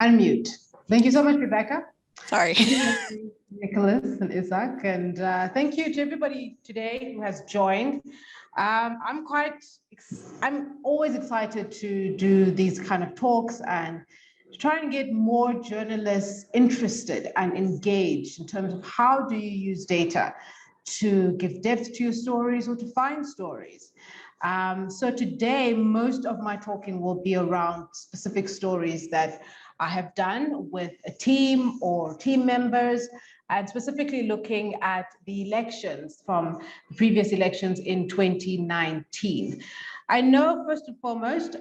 Unmute. Thank you so much, Rebecca. Sorry. Nicholas and Isaac, and thank you to everybody today who has joined. I'm always excited to do these kind of talks and to try and get more journalists interested and engaged in terms of how do you use data to give depth to your stories or to find stories. So today, most of my talking will be around specific stories that I have done with a team or team members, and specifically looking at the elections from the previous elections in 2019. I know first and foremost,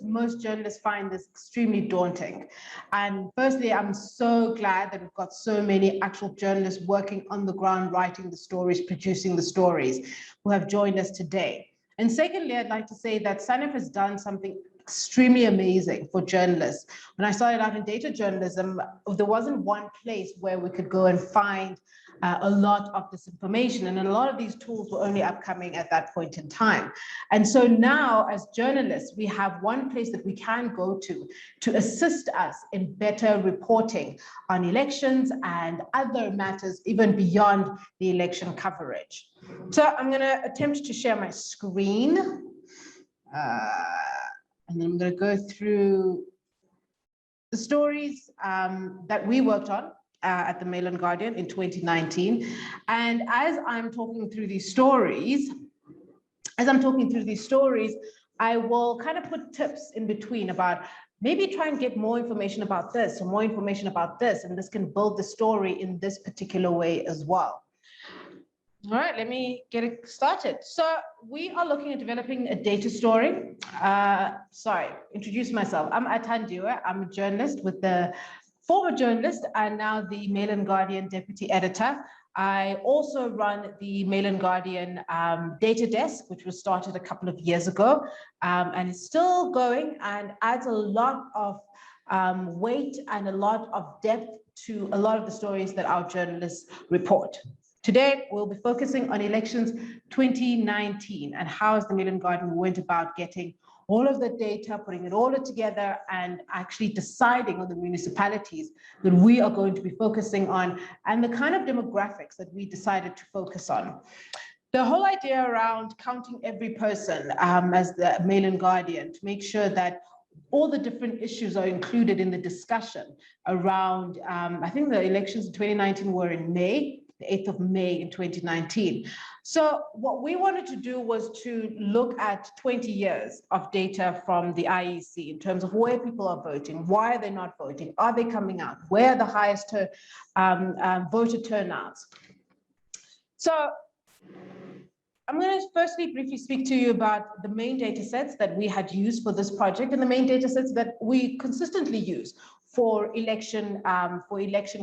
most journalists find this extremely daunting. And firstly, I'm so glad that we've got so many actual journalists working on the ground, writing the stories, producing the stories, who have joined us today. And secondly, I'd like to say that SANEF has done something extremely amazing for journalists. When I started out in data journalism, there wasn't one place where we could go and find a lot of this information. And a lot of these tools were only upcoming at that point in time. And so now as journalists, we have one place that we can go to assist us in better reporting on elections and other matters, even beyond the election coverage. So I'm going to attempt to share my screen. And then I'm going to go through the stories that we worked on at the Mail and Guardian in 2019. And as I'm talking through these stories, I will kind of put tips in between about maybe try and get more information about this or more information about this, and this can build the story in this particular way as well. All right, let me get it started. So we are looking at developing a data story. Introduce myself. I'm Athandiwe. I'm a journalist former journalist and now the Mail and Guardian deputy editor. I also run the Mail and Guardian data desk, which was started a couple of years ago, and it's still going and adds a lot of weight and a lot of depth to a lot of the stories that our journalists report. Today, we'll be focusing on elections 2019 and how as the Mail and Guardian went about getting all of the data, putting it all together and actually deciding on the municipalities that we are going to be focusing on and the kind of demographics that we decided to focus on. The whole idea around counting every person as the Mail and Guardian to make sure that all the different issues are included in the discussion around, I think the elections in 2019 were in May, the 8th of May in 2019. So what we wanted to do was to look at 20 years of data from the IEC in terms of where people are voting, why are they not voting, are they coming out, where are the highest voter turnouts. So I'm going to firstly briefly speak to you about the main data sets that we had used for this project and the main data sets that we consistently use for election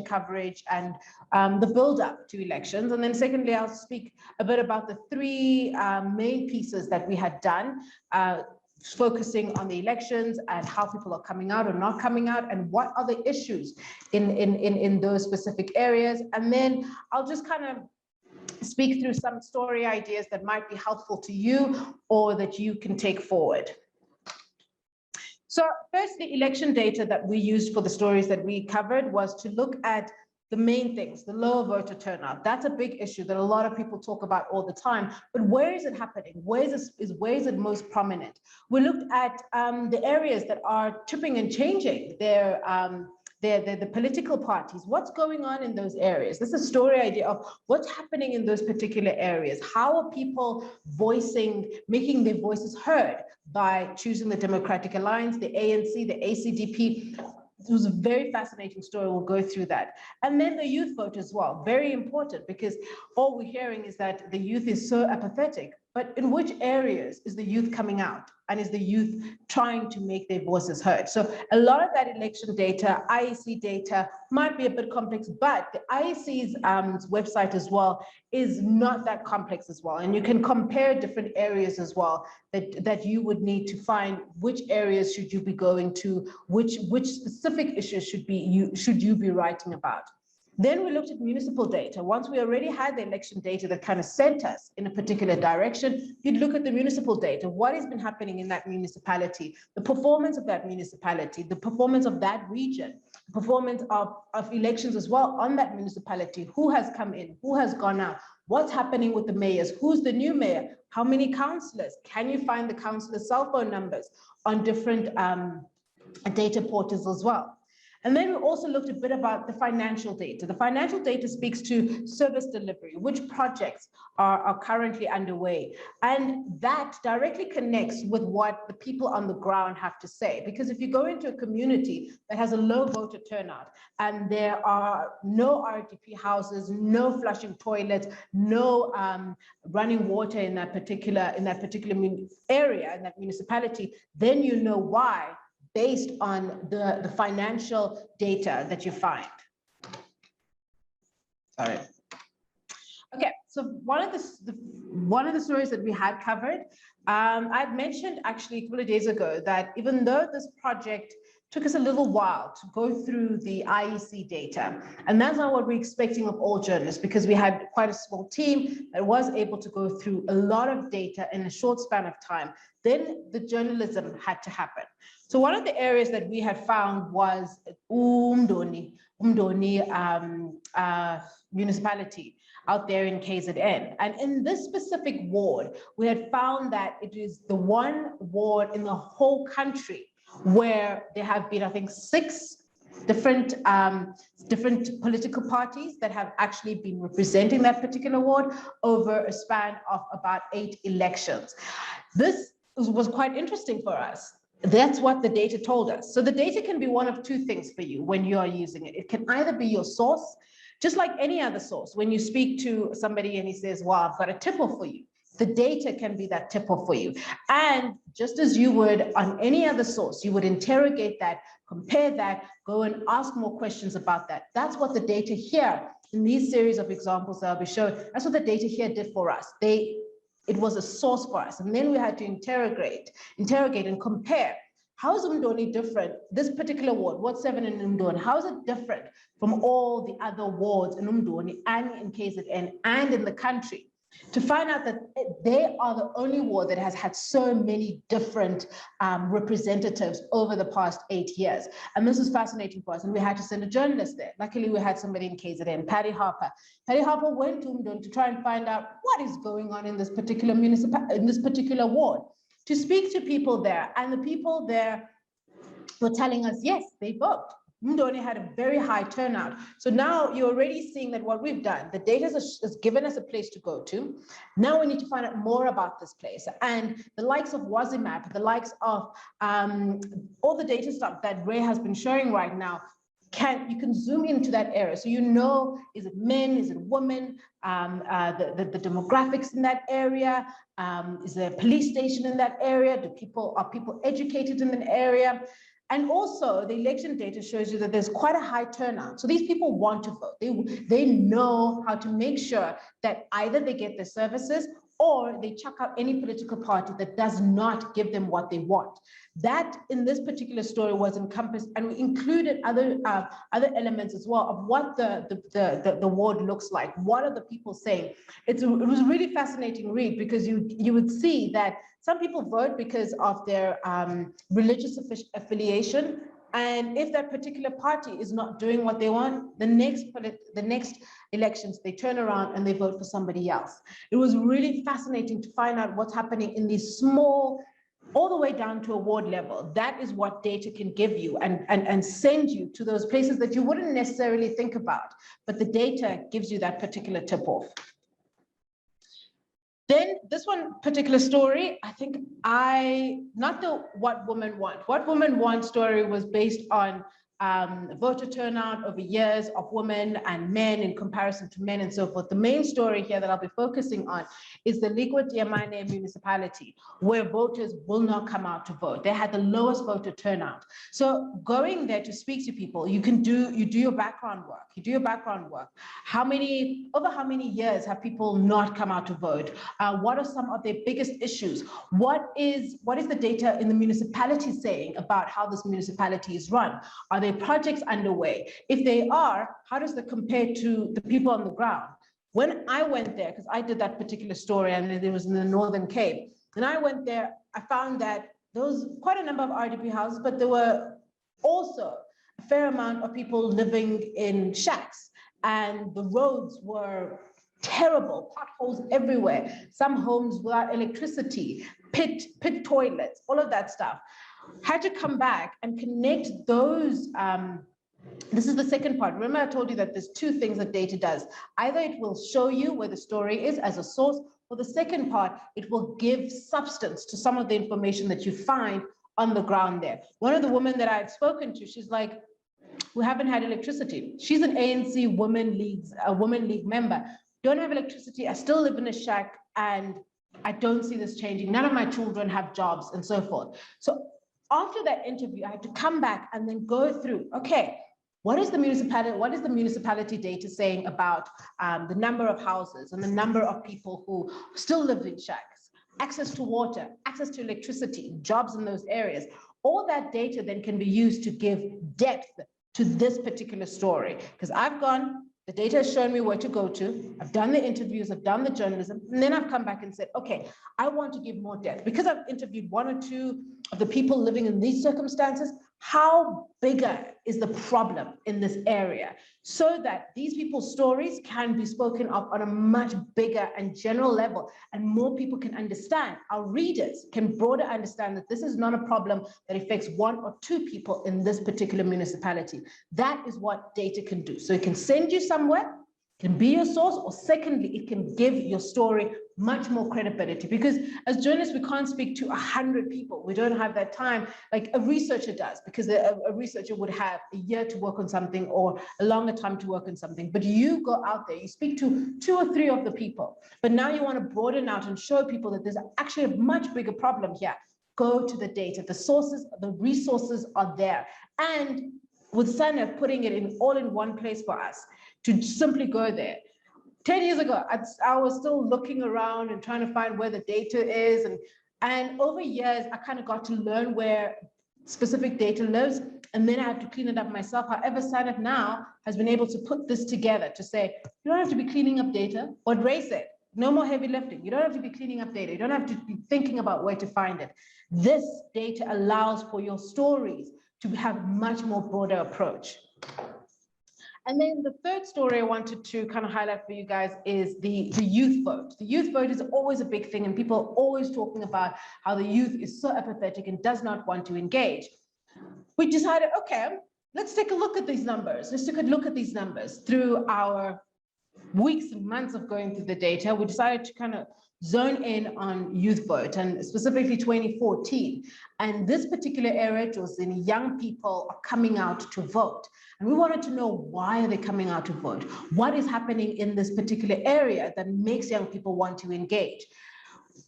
coverage and the build-up to elections. And then secondly, I'll speak a bit about the three main pieces that we had done, focusing on the elections and how people are coming out or not coming out and what are the issues in those specific areas. And then I'll just kind of speak through some story ideas that might be helpful to you or that you can take forward. So first, the election data that we used for the stories that we covered was to look at the main things, the lower voter turnout. That's a big issue that a lot of people talk about all the time, but where is it happening? Where is it most prominent? We looked at the areas that are tipping and changing the political parties. What's going on in those areas? This is a story idea of what's happening in those particular areas. How are people making their voices heard by choosing the Democratic Alliance, the ANC, the ACDP? It was a very fascinating story. We'll go through that. And then the youth vote as well, very important because all we're hearing is that the youth is so apathetic. But in which areas is the youth coming out? And is the youth trying to make their voices heard? So a lot of that election data, IEC data, might be a bit complex, but the IEC's website as well is not that complex as well. And you can compare different areas as well that you would need to find which areas should you be going to, which specific issues should you be writing about. Then we looked at municipal data. Once we already had the election data that kind of sent us in a particular direction, you'd look at the municipal data. What has been happening in that municipality, the performance of that municipality, the performance of that region, the performance of elections as well on that municipality, who has come in, who has gone out, what's happening with the mayors, who's the new mayor, how many councillors, can you find the councillors' cell phone numbers on different data portals as well. And then we also looked a bit about the financial data. The financial data speaks to service delivery, which projects are currently underway. And that directly connects with what the people on the ground have to say. Because if you go into a community that has a low voter turnout and there are no RDP houses, no flushing toilets, no running water in that particular area, in that municipality, then you know why, based on the financial data that you find. Sorry. Okay, so one of the stories that we had covered, I'd mentioned actually a couple of days ago that even though this project took us a little while to go through the IEC data, and that's not what we're expecting of all journalists, because we had quite a small team that was able to go through a lot of data in a short span of time, then the journalism had to happen. So one of the areas that we had found was Umdoni municipality out there in KZN. And in this specific ward, we had found that it is the one ward in the whole country where there have been, I think, 6 different political parties that have actually been representing that particular ward over a span of about 8 elections. This was quite interesting for us. That's what the data told us. So the data can be one of 2 things for you when you are using it. It can either be your source, just like any other source. When you speak to somebody and he says, well, I've got a tip-off for you, the data can be that tip-off for you. And just as you would on any other source, you would interrogate that, compare that, go and ask more questions about that. That's what the data here, in these series of examples that I'll be showing, that's what the data here did for us. It was a source for us. And then we had to interrogate and compare. How is Umdoni different? This particular ward, Ward 7 in Umdoni, how is it different from all the other wards in Umdoni and in KZN and in the country? To find out that they are the only ward that has had so many different representatives over the past 8 years. And this is fascinating for us. And we had to send a journalist there. Luckily, we had somebody in KZN, Patty Harper. Patty Harper went to Umdoni to try and find out what is going on in this particular ward, to speak to people there. And the people there were telling us, yes, they vote. Umdoni had a very high turnout. So now you're already seeing that what we've done, the data has given us a place to go to. Now we need to find out more about this place. And the likes of Wazimap, the likes of all the data stuff that Ray has been showing right now, you can zoom into that area. So you know, is it men, is it women, the demographics in that area, is there a police station in that area? Are people educated in an area? And also the election data shows you that there's quite a high turnout. So these people want to vote. They know how to make sure that either they get the services or they chuck out any political party that does not give them what they want. That in this particular story was encompassed, and we included other elements as well of what the ward looks like. What are the people saying? It was a really fascinating read, because you would see that some people vote because of their religious affiliation. And if that particular party is not doing what they want, the next elections, they turn around and they vote for somebody else. It was really fascinating to find out what's happening in these small, all the way down to a ward level. That is what data can give you and send you to those places that you wouldn't necessarily think about, but the data gives you that particular tip-off. Then this one particular story, I think not the What Women Want. What Women Want story was based on voter turnout over years of women and men in comparison to men and so forth. The main story here that I'll be focusing on is the Liquid Diamane municipality, where voters will not come out to vote. They had the lowest voter turnout. So going there to speak to people, you do your background work. Over how many years have people not come out to vote? What are some of their biggest issues? What is the data in the municipality saying about how this municipality is run? Are they there projects underway? If they are, how does that compare to the people on the ground? When I went there, because I did that particular story and it was in the Northern Cape, and I went there, I found that there was quite a number of RDP houses, but there were also a fair amount of people living in shacks, and the roads were terrible, potholes everywhere, some homes without electricity, pit toilets, all of that stuff. Had to come back and connect those. This is the second part. Remember, I told you that there's two things that data does. Either it will show you where the story is as a source, or the second part, it will give substance to some of the information that you find on the ground there. One of the women that I had spoken to, she's like, we haven't had electricity. She's an ANC Women League member. Don't have electricity. I still live in a shack and I don't see this changing. None of my children have jobs and so forth. So after that interview, I had to come back and then go through, okay, what is the municipality data saying about the number of houses and the number of people who still live in shacks, access to water, access to electricity, jobs in those areas? All that data then can be used to give depth to this particular story. Because I've gone, the data has shown me where to go to, I've done the interviews, I've done the journalism, and then I've come back and said, okay, I want to give more depth. Because I've interviewed one or two of the people living in these circumstances, how bigger is the problem in this area, so that these people's stories can be spoken of on a much bigger and general level, and more people can understand. Our readers can broader understand that this is not a problem that affects one or two people in this particular municipality. That is what data can do. So it can send you somewhere, can be your source, or secondly, it can give your story much more credibility. Because as journalists, we can't speak to 100 people. We don't have that time like a researcher does, because a researcher would have a year to work on something or a longer time to work on something. But you go out there, you speak to 2 or 3 of the people, but now you want to broaden out and show people that there's actually a much bigger problem here. Go to the data, the sources, the resources are there. And with Sana putting it in all in one place for us, to simply go there. 10 years ago, I was still looking around and trying to find where the data is. And over years, I kind of got to learn where specific data lives. And then I had to clean it up myself. However, SANEP now has been able to put this together to say, you don't have to be cleaning up data. What Ray said, no more heavy lifting. You don't have to be cleaning up data. You don't have to be thinking about where to find it. This data allows for your stories to have much more broader approach. And then the third story I wanted to kind of highlight for you guys is the youth vote. The youth vote is always a big thing, and people are always talking about how the youth is so apathetic and does not want to engage. We decided, okay, let's take a look at these numbers. Let's take a look at these numbers. Through our weeks and months of going through the data, we decided to kind of zone in on youth vote, and specifically 2014. And this particular area, it was in young people are coming out to vote. And we wanted to know, why are they coming out to vote? What is happening in this particular area that makes young people want to engage?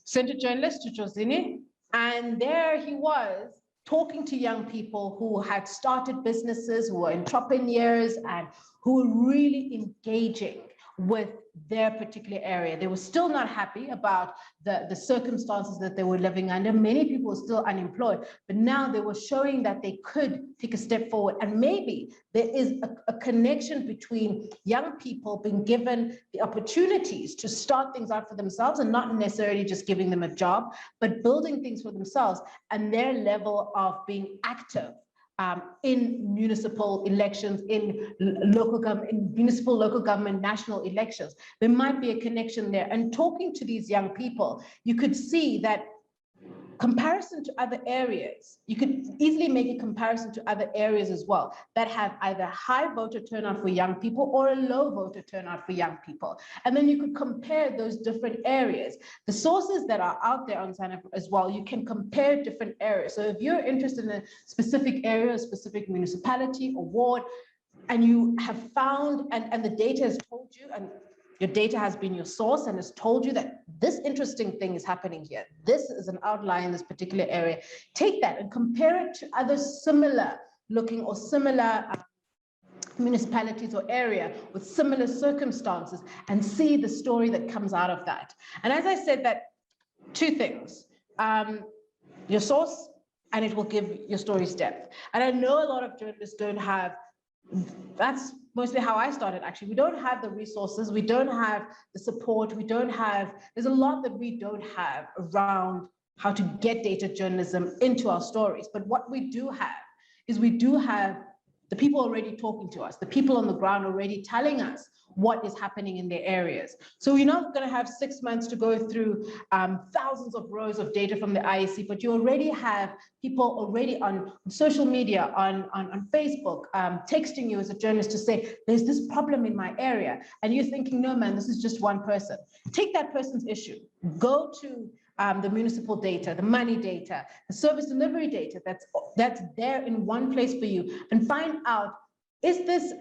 Sent a journalist to Josini, and there he was talking to young people who had started businesses, who were entrepreneurs, and who were really engaging with their particular area. They were still not happy about the circumstances that they were living under. Many people were still unemployed, but now they were showing that they could take a step forward. And maybe there is a connection between young people being given the opportunities to start things out for themselves, and not necessarily just giving them a job, but building things for themselves, and their level of being active in municipal elections, in local government, in municipal, local government, national elections. There might be a connection there. And talking to these young people, you could see that comparison to other areas, you could easily make a comparison to other areas as well that have either high voter turnout for young people or a low voter turnout for young people. And then you could compare those different areas. The sources that are out there on SANEP as well, you can compare different areas. So if you're interested in a specific area, a specific municipality or ward, and you have found, and the data has told you, and your data has been your source and has told you that this interesting thing is happening here. This is an outlier in this particular area. Take that and compare it to other similar looking or similar municipalities or area with similar circumstances, and see the story that comes out of that. And as I said, that 2 things, your source and it will give your stories depth. And I know a lot of journalists don't have, that's mostly how I started actually. We don't have the resources, we don't have the support, we don't have, there's a lot that we don't have around how to get data journalism into our stories. But what we do have is we do have the people already talking to us, the people on the ground already telling us what is happening in their areas. So we're not going to have 6 months to go through thousands of rows of data from the IEC, but you already have people already on social media, on Facebook, texting you as a journalist to say, there's this problem in my area. And you're thinking, no, man, this is just one person. Take that person's issue, go to the municipal data, the money data, the service delivery data that's there in one place for you, and find out, is this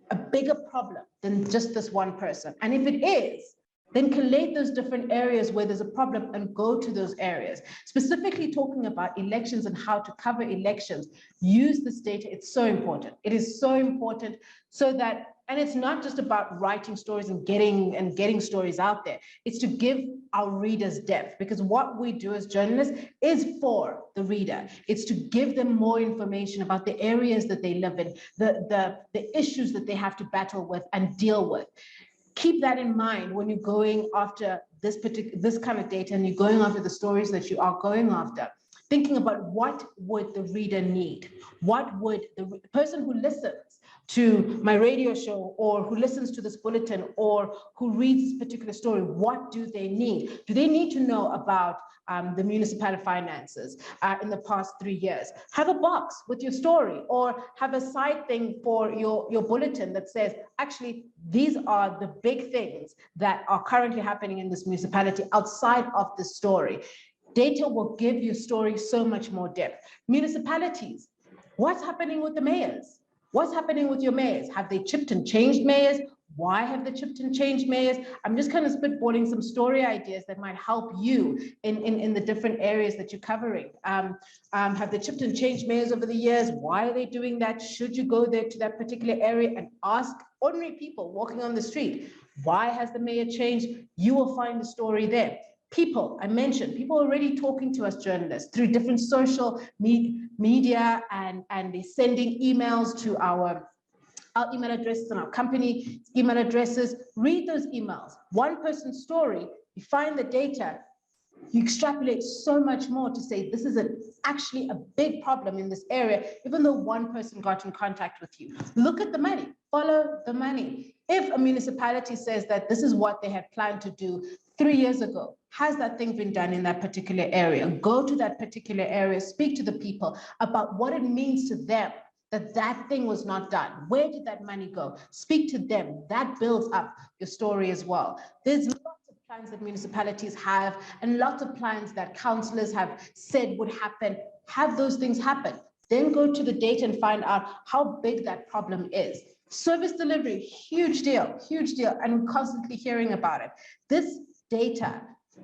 a bigger problem than just this one person? And if it is, then collate those different areas where there's a problem and go to those areas. Specifically talking about elections and how to cover elections, use this data. It's so important. It is so important so that, and it's not just about writing stories and getting stories out there. It's to give our readers depth, because what we do as journalists is for the reader. It's to give them more information about the areas that they live in, the issues that they have to battle with and deal with. Keep that in mind when you're going after this kind of data and you're going after the stories that you are going after. Thinking about what would the reader need? What would the person who listens to my radio show or who listens to this bulletin or who reads this particular story, what do they need? Do they need to know about the municipal finances in the past 3 years? Have a box with your story, or have a side thing for your bulletin that says, actually, these are the big things that are currently happening in this municipality outside of the story. Data will give your story so much more depth. Municipalities, what's happening with the mayors? What's happening with your mayors? Have they chipped and changed mayors? Why have they chipped and changed mayors? I'm just kind of spitballing some story ideas that might help you in the different areas that you're covering. Have they chipped and changed mayors over the years? Why are they doing that? Should you go there to that particular area and ask ordinary people walking on the street, why has the mayor changed? You will find the story there. People, I mentioned, people already talking to us journalists through different social media, and they're sending emails to our email addresses and our company email addresses. Read those emails. One person's story, you find the data, you extrapolate so much more to say this is actually a big problem in this area, even though one person got in contact with you. Look at the money, follow the money. If a municipality says that this is what they had planned to do 3 years ago, has that thing been done in that particular area? Go to that particular area, speak to the people about what it means to them that that thing was not done. Where did that money go? Speak to them. That builds up your story as well. There's lots of plans that municipalities have and lots of plans that councillors have said would happen. Have those things happen. Then go to the data and find out how big that problem is. Service delivery, huge deal, and we're constantly hearing about it. This data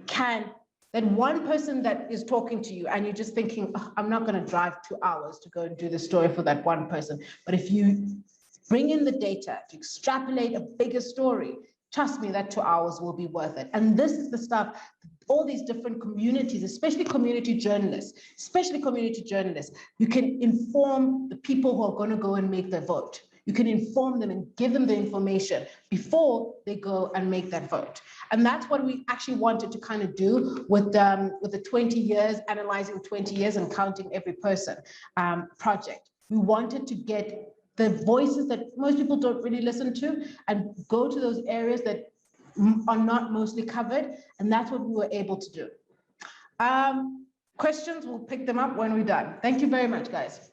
can, that one person that is talking to you and you're just thinking, oh, I'm not going to drive 2 hours to go and do the story for that one person. But if you bring in the data to extrapolate a bigger story, trust me, that 2 hours will be worth it. And this is the stuff, all these different communities, especially community journalists, you can inform the people who are going to go and make their vote. You can inform them and give them the information before they go and make that vote. And that's what we actually wanted to kind of do with the 20 years, analyzing 20 years and counting every person project. We wanted to get the voices that most people don't really listen to and go to those areas that are not mostly covered. And that's what we were able to do. Questions, we'll pick them up when we're done. Thank you very much, guys.